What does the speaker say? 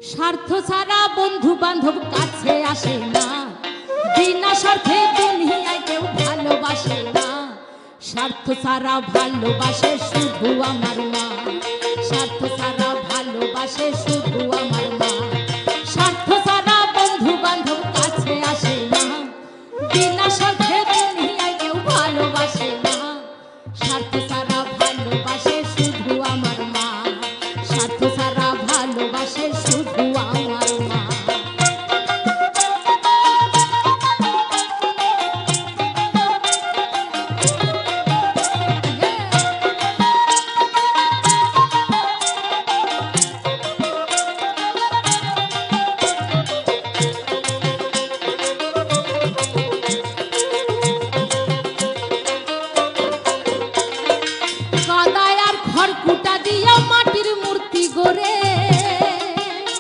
স্বার্থ ছাড়া বন্ধু বান্ধব কাছে আসে না, বিনা স্বার্থে দুনিয়ায় কেউ ভালোবাসে না। স্বার্থ ছাড়া ভালোবাসে শুধু আমার মা, স্বার্থ ছাড়া ভালোবাসে শুধু আমার মা। স্বার্থ ছাড়া বন্ধু বান্ধব কাছে আসে না, বিনা স্বার্থে দুনিয়ায় কেউ ভালোবাসে না। স্বার্থ ছাড়া ভালোবাসে শুধু আমার মা, স্বার্থ ছাড়া ভালোবাসে শুধু আমার মা।